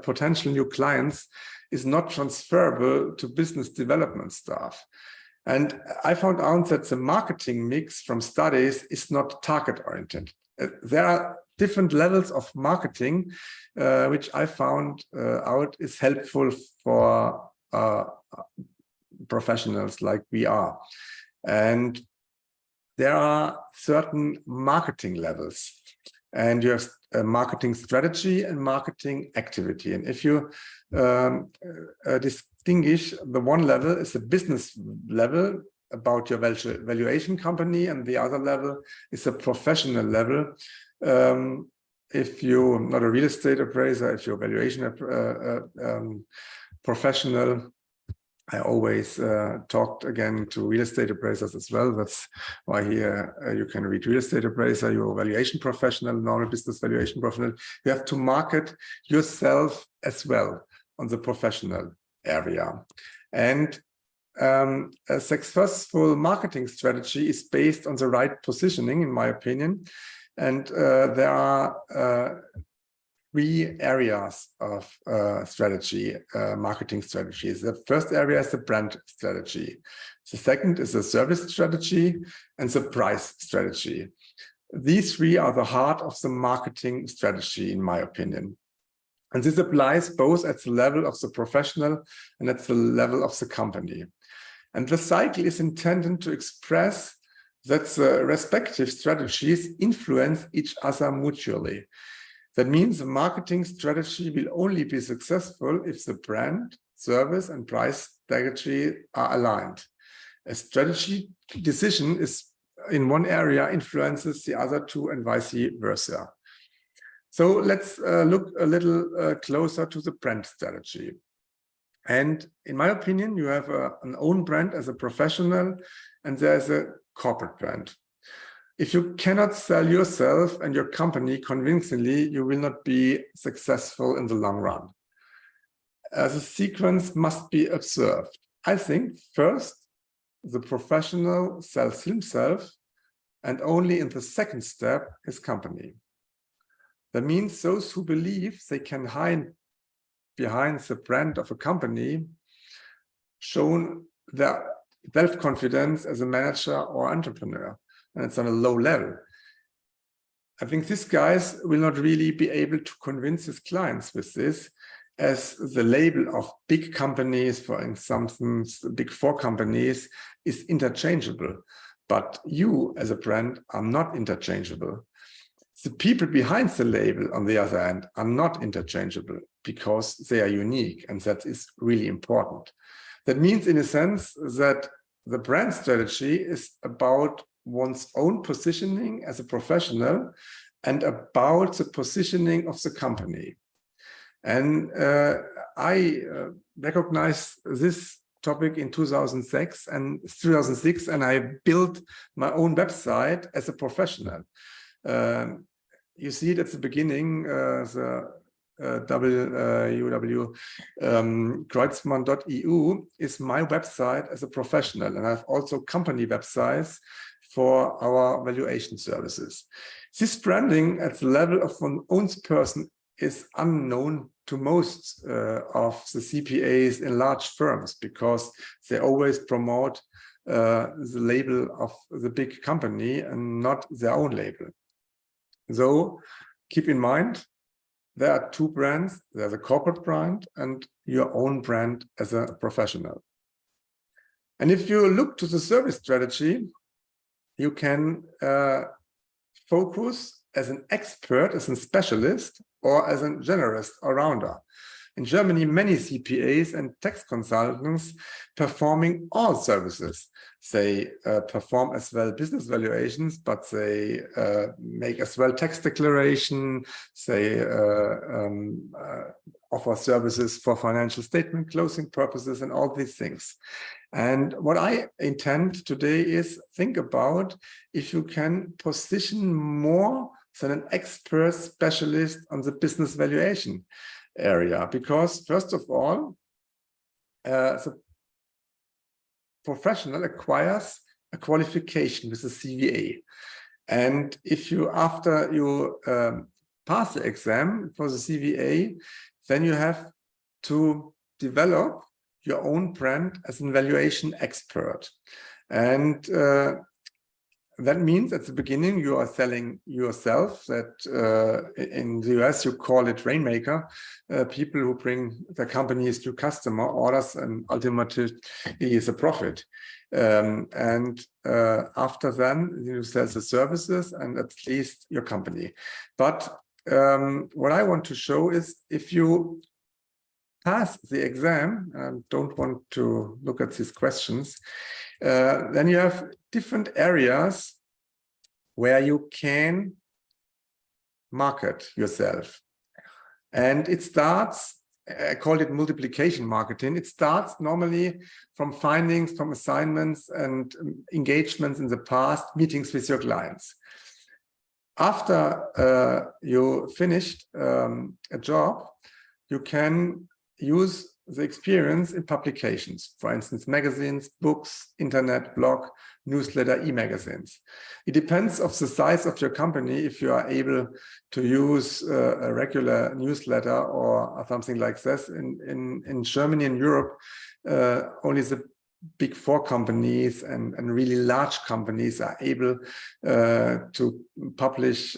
potential new clients is not transferable to business development staff. And I found out that the marketing mix from studies is not target-oriented. There are different levels of marketing, which I found out is helpful for professionals like we are. And there are certain marketing levels. And you have a distinguish the one level is the business level about your valuation company, and the other level is a professional level. If you're not a real estate appraiser, if you're a valuation professional, I always talked again to real estate appraisers as well. That's why here you can read real estate appraiser, you're a valuation professional, normal business valuation professional. You have to market yourself as well on the professional area. And a successful marketing strategy is based on the right positioning, in my opinion. And there are three areas of strategy, marketing strategies. The first area is the brand strategy. The second is the service strategy and the price strategy. These three are the heart of the marketing strategy, in my opinion. And this applies both at the level of the professional and at the level of the company. And the cycle is intended to express that the respective strategies influence each other mutually. That means the marketing strategy will only be successful if the brand, service, and price strategy are aligned. A strategy decision is in one area influences the other two and vice versa. So let's look a little closer to the brand strategy. And in my opinion, you have an own brand as a professional, and there's a corporate brand. If you cannot sell yourself and your company convincingly, you will not be successful in the long run. As a sequence must be observed. I think first, the professional sells himself, and only in the second step, his company. That means those who believe they can hide behind the brand of a company shown their self-confidence as a manager or entrepreneur, and it's on a low level. I think these guys will not really be able to convince his clients with this, as the label of big companies, for instance, big four companies, is interchangeable. But you as a brand are not interchangeable. The people behind the label, on the other hand, are not interchangeable because they are unique, and that is really important. That means, in a sense, that the brand strategy is about one's own positioning as a professional and about the positioning of the company. And I recognized this topic in 2006, and I built my own website as a professional. You see it at the beginning, the www.kreutzmann.eu is my website as a professional, and I have also company websites for our valuation services. This branding at the level of one's own person is unknown to most of the CPAs in large firms, because they always promote the label of the big company and not their own label. So keep in mind, there are two brands. There's a corporate brand and your own brand as a professional. And if you look to the service strategy, you can focus as an expert, as a specialist, or as a generalist all-rounder. In Germany, many CPAs and tax consultants performing all services. They perform as well business valuations, but they make as well tax declaration. They offer services for financial statement closing purposes and all these things. And what I intend today is think about if you can position more than an expert specialist on the business valuation area, because first of all, the professional acquires a qualification with a CVA, and if you, after you pass the exam for the CVA, then you have to develop your own brand as an valuation expert. And that means at the beginning you are selling yourself. That in the US you call it rainmaker, people who bring their companies to customer orders and ultimately is a profit. After then you sell the services and at least your company. But what I want to show is if you pass the exam, and don't want to look at these questions, then you have different areas where you can market yourself. And it starts, I call it multiplication marketing. It starts normally from findings, from assignments and engagements in the past, meetings with your clients. After you finished a job, you can use the experience in publications, for instance, magazines, books, internet, blog, newsletter, e-magazines. It depends on the size of your company if you are able to use a regular newsletter or something like this. In Germany and Europe, only the big four companies and really large companies are able to publish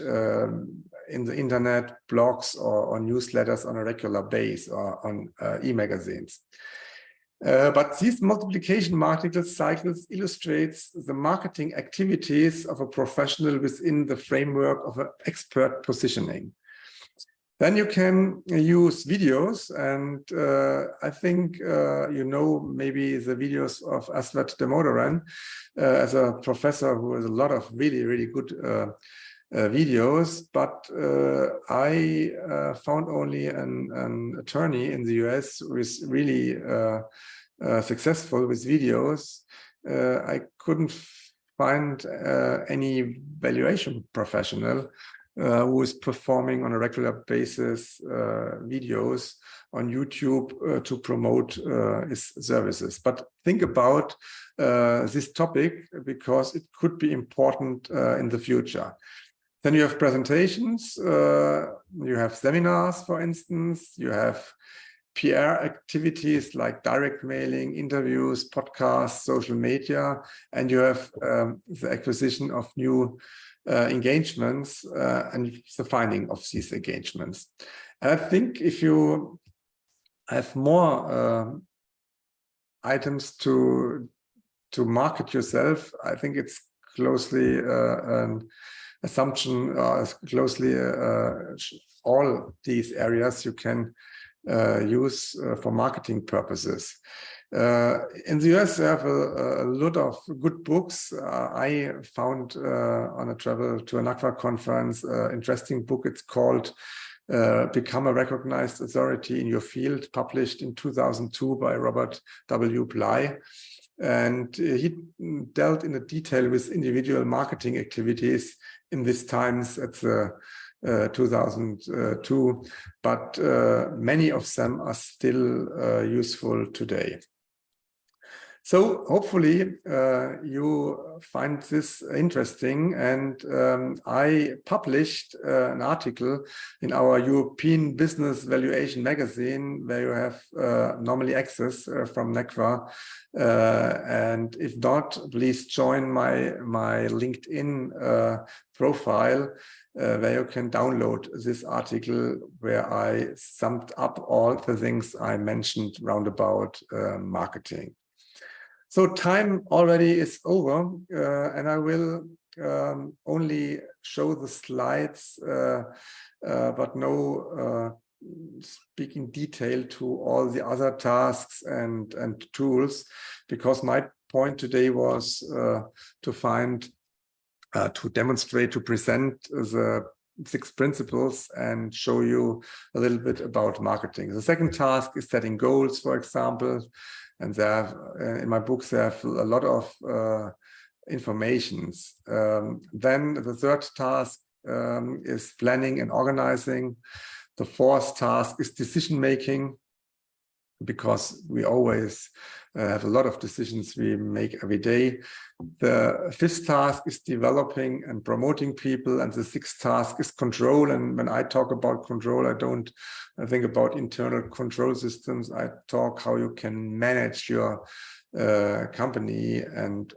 in the internet blogs or newsletters on a regular basis or on e-magazines. But these multiplication marketing cycles illustrates the marketing activities of a professional within the framework of an expert positioning. Then you can use videos, and I think you know maybe the videos of Aswat Damodaran as a professor who has a lot of really good videos, but I found only an attorney in the US who is really successful with videos. I couldn't find any valuation professional who is performing on a regular basis videos on YouTube to promote his services. But think about this topic because it could be important in the future. Then you have presentations, you have seminars, for instance, you have PR activities like direct mailing, interviews, podcasts, social media, and you have the acquisition of new engagements and the finding of these engagements. And I think if you have more items to market yourself, I think it's closely an assumption, closely all these areas you can use for marketing purposes. In the US, they have a lot of good books. I found on a travel to a NACVA conference, interesting book. It's called Become a Recognized Authority in Your Field, published in 2002 by Robert W. Bly. And he dealt in detail with individual marketing activities in these times at the 2002, but many of them are still useful today. So hopefully you find this interesting, and I published an article in our European Business Valuation magazine where you have normally access from NACVA, and if not, please join my LinkedIn profile where you can download this article where I summed up all the things I mentioned roundabout marketing. So time already is over, and I will only show the slides, but no speak in detail to all the other tasks and tools, because my point today was to demonstrate, to present the 6 principles and show you a little bit about marketing. The second task is setting goals, for example. And there, in my books, there have a lot of informations. Then the third task is planning and organizing. The fourth task is decision making, because we always have a lot of decisions we make every day. The fifth task is developing and promoting people, and the sixth task is control. And when I talk about control, I don't think about internal control systems. I talk how you can manage your company and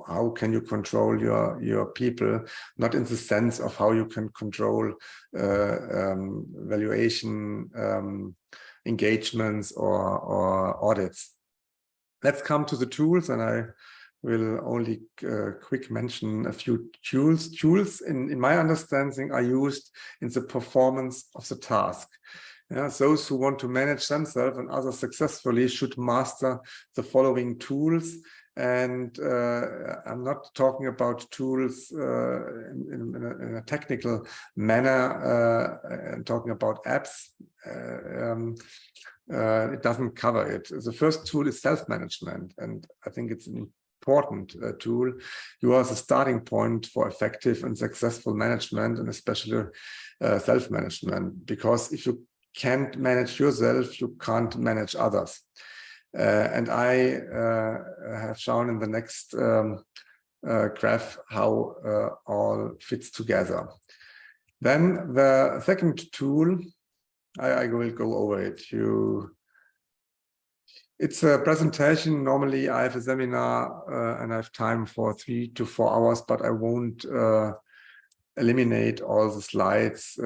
how can you control your people, not in the sense of how you can control valuation engagements or audits. Let's come to the tools, and I will only quick mention a few tools. Tools, in my understanding, are used in the performance of the task. Yeah, those who want to manage themselves and others successfully should master the following tools. And I'm not talking about tools in a technical manner, and talking about apps. It doesn't cover it. The first tool is self-management, and I think it's an important tool. You are the starting point for effective and successful management, and especially self-management, because if you can't manage yourself, you can't manage others. And I have shown in the next graph how all fits together. Then the second tool, I will go over it. It's a presentation. Normally I have a seminar and I have time for 3 to 4 hours, but I won't eliminate all the slides.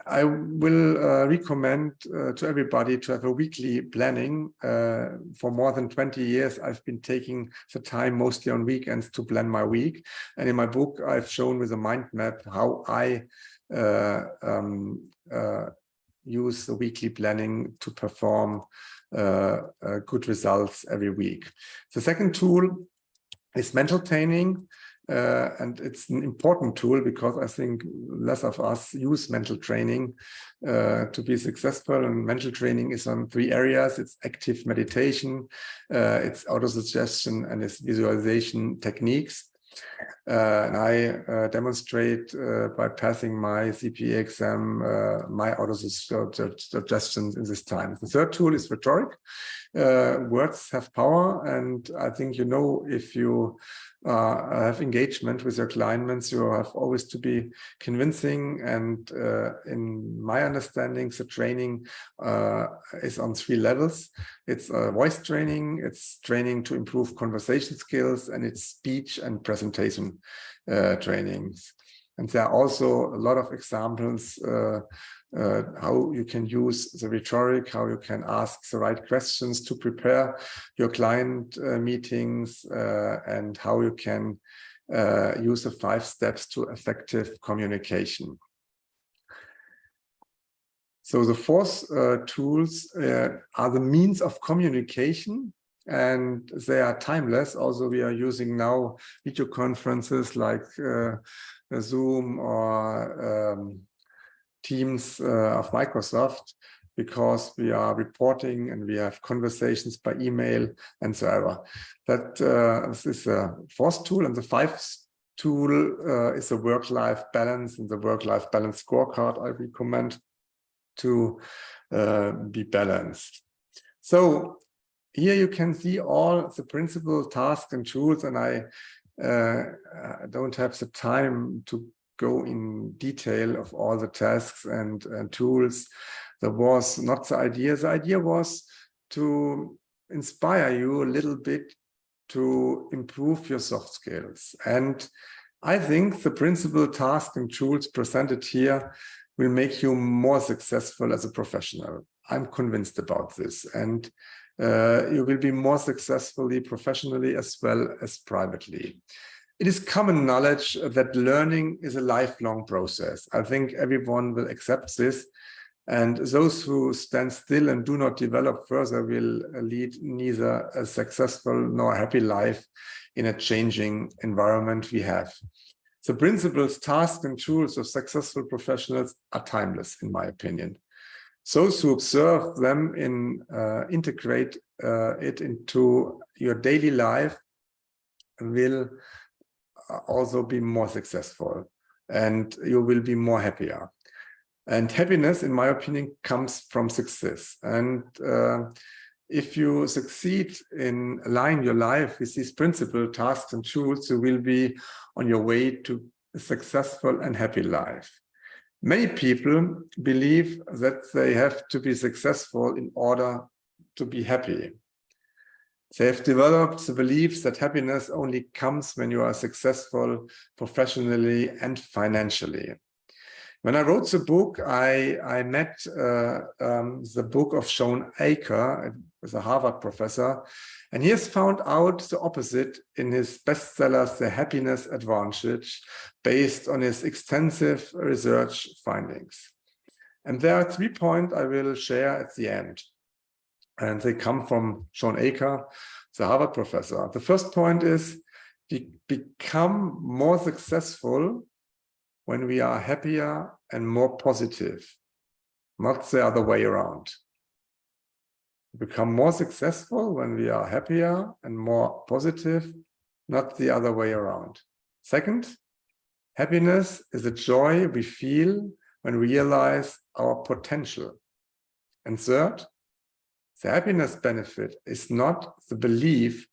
I will recommend to everybody to have a weekly planning. For more than 20 years, I've been taking the time mostly on weekends to plan my week. And in my book, I've shown with a mind map how I use the weekly planning to perform good results every week. The second tool is mental training. And it's an important tool because I think less of us use mental training to be successful. And mental training is on 3 areas. It's active meditation, it's autosuggestion, and it's visualization techniques. And I demonstrate by passing my CPA exam, my autosuggestions in this time. The third tool is rhetoric. Words have power, and I think, you know, if you have engagement with your clients, you have always to be convincing. And in my understanding, the training is on 3 levels. It's voice training, it's training to improve conversation skills, and it's speech and presentation trainings. And there are also a lot of examples how you can use the rhetoric, how you can ask the right questions to prepare your client meetings, and how you can use the 5 steps to effective communication. So the 4th tools are the means of communication, and they are timeless. Also, we are using now video conferences like Zoom or Teams of Microsoft, because we are reporting and we have conversations by email and so on. That this is a 4th tool, and the 5th tool is a work-life balance, and the work-life balance scorecard I recommend to be balanced. So here you can see all the principal tasks and tools, and I don't have the time to go in detail of all the tasks and tools. That was not the idea. The idea was to inspire you a little bit to improve your soft skills. And I think the principal tasks and tools presented here will make you more successful as a professional. I'm convinced about this. And you will be more successfully professionally as well as privately. It is common knowledge that learning is a lifelong process. I think everyone will accept this. And those who stand still and do not develop further will lead neither a successful nor happy life in a changing environment we have. The principles, tasks, and tools of successful professionals are timeless, in my opinion. Those who observe them and integrate it into your daily life will also be more successful, and you will be more happier. And happiness, in my opinion, comes from success. And if you succeed in aligning your life with these principles, tasks, and tools, you will be on your way to a successful and happy life. Many people believe that they have to be successful in order to be happy. They have developed the belief that happiness only comes when you are successful professionally and financially. When I wrote the book, I met the book of Sean Aker, a Harvard professor, and he has found out the opposite in his bestseller, The Happiness Advantage, based on his extensive research findings. And there are 3 points I will share at the end. And they come from Sean Aker, the Harvard professor. The first point is we become more successful when we are happier and more positive, not the other way around. We become more successful when we are happier and more positive, not the other way around. Second, happiness is a joy we feel when we realize our potential. And third, the happiness benefit is not the belief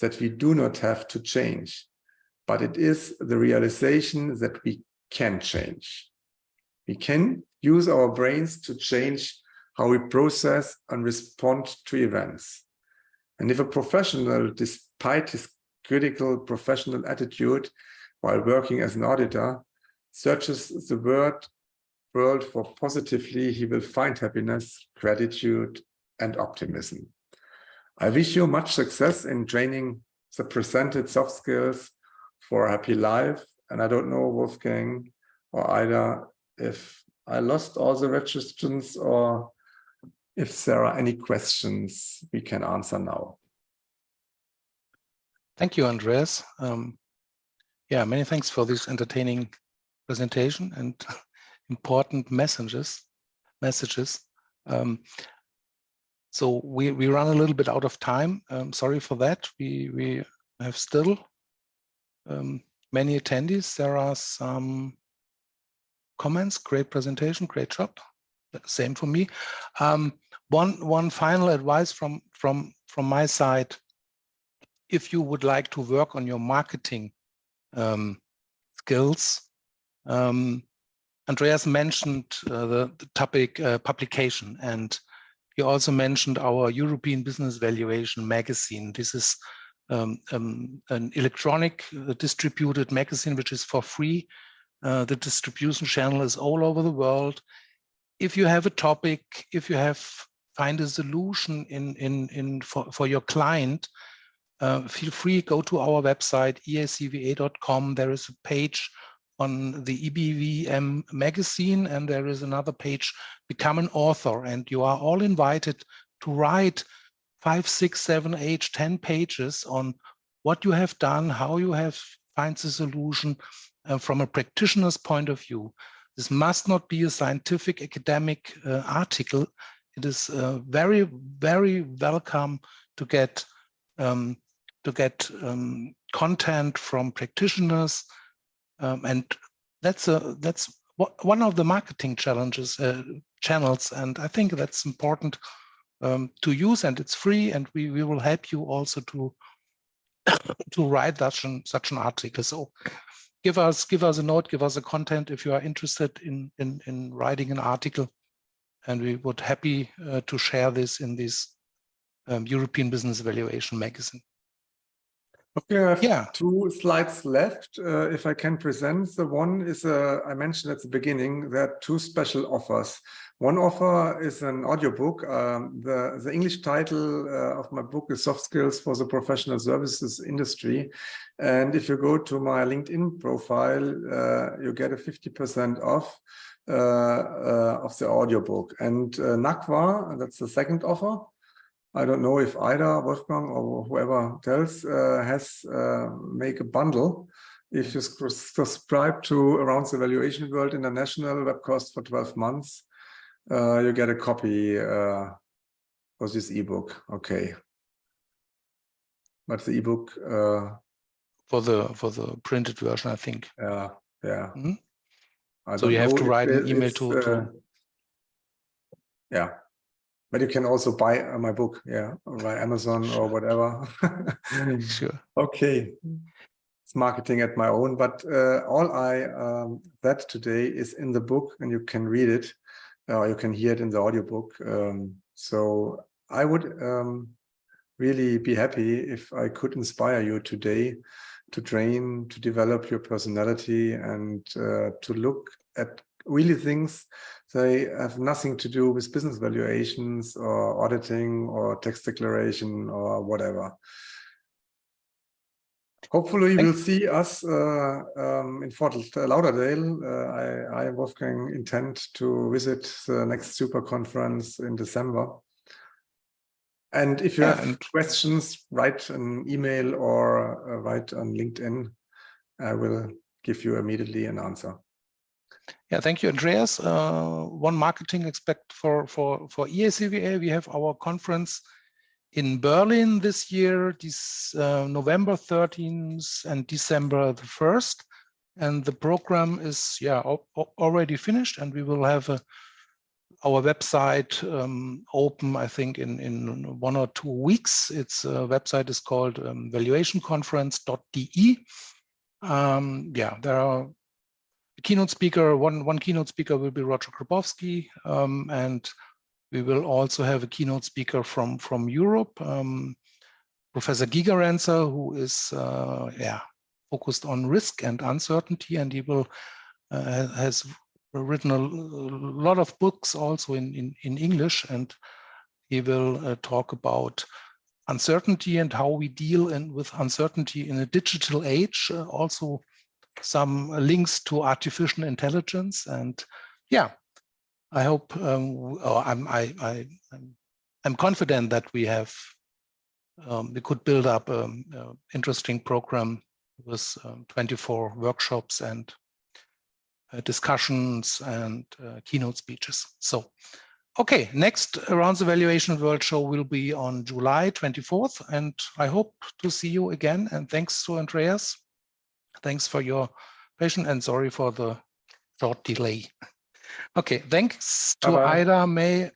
that we do not have to change, but it is the realization that we can change. We can use our brains to change how we process and respond to events. And if a professional, despite his critical professional attitude while working as an auditor, searches the world for positively, he will find happiness, gratitude, and optimism. I wish you much success in training the presented soft skills for a happy life. And I don't know, Wolfgang or Ida, if I lost all the registrants or if there are any questions we can answer now. Thank you, Andreas. Yeah, many thanks for this entertaining presentation and important messages. So we run a little bit out of time. Sorry for that. We have still many attendees. There are some comments. Great presentation, great job. Same for me. One final advice from my side. If you would like to work on your marketing skills, Andreas mentioned the topic publication, and he also mentioned our European Business Valuation magazine. This is an electronic distributed magazine which is for free. The distribution channel is all over the world. If you have a topic, if you find a solution for your client, feel free, go to our website, eacva.com. There is a page on the EBVM magazine, and there is another page, Become an Author, and you are all invited to write 5, 6, 7, 8, 10 pages on what you have done, how you have found the solution from a practitioner's point of view. This must not be a scientific academic article. It is very, very welcome to get content from practitioners, and that's one of the marketing channels, and I think that's important to use, and it's free, and we will help you also to write such an article. So give us a note, give us a content if you are interested in writing an article, and we would happy to share this in this European Business Valuation magazine. Okay, I have 2 slides left. If I can present, the one is, I mentioned at the beginning, there are 2 special offers. One offer is an audiobook. The English title of my book is Soft Skills for the Professional Services Industry. And if you go to my LinkedIn profile, you get a 50% off of the audiobook. And NACVA, that's the second offer. I don't know if Ida, Wolfgang, or whoever else has make a bundle. If you subscribe to Around the Valuation World International webcast for 12 months, you get a copy for this ebook. Okay, but the ebook for the printed version, I think. Yeah. Mm-hmm. So you have to write an email to. Yeah. But you can also buy my book, by Amazon or whatever. Sure. Okay. It's marketing at my own, but all I said today is in the book, and you can read it, or you can hear it in the audiobook. So I would really be happy if I could inspire you today to train, to develop your personality, and to look at really things they have nothing to do with business valuations or auditing or tax declaration or whatever. hopefully we'll see us in Fort Lauderdale. I, Wolfgang, intend to visit the next super conference in December. And if you have questions, write an email or write on LinkedIn. I will give you immediately an answer. Yeah, thank you, Andreas. One marketing aspect for EACVA, we have our conference in Berlin this year, November 13th and December the 1st. And the program is already finished, and we will have our website open, I think, in 1 or 2 weeks. Its website is called valuationconference.de. There are keynote speaker. One keynote speaker will be Roger Grabowski, and we will also have a keynote speaker from Europe, Professor Gigerenzer, who is focused on risk and uncertainty, and he will has written a lot of books also in English, and he will talk about uncertainty and how we deal with uncertainty in a digital age. Also, some links to artificial intelligence, and I hope I'm confident that we could build up an interesting program with 24 workshops and discussions and keynote speeches. So, okay, next Around the Valuation World Show will be on July 24th, and I hope to see you again. And thanks to Andreas. Thanks for your patience, and sorry for the short delay. Okay, thanks to Ida May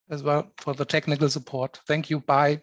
as well for the technical support. Thank you. Bye.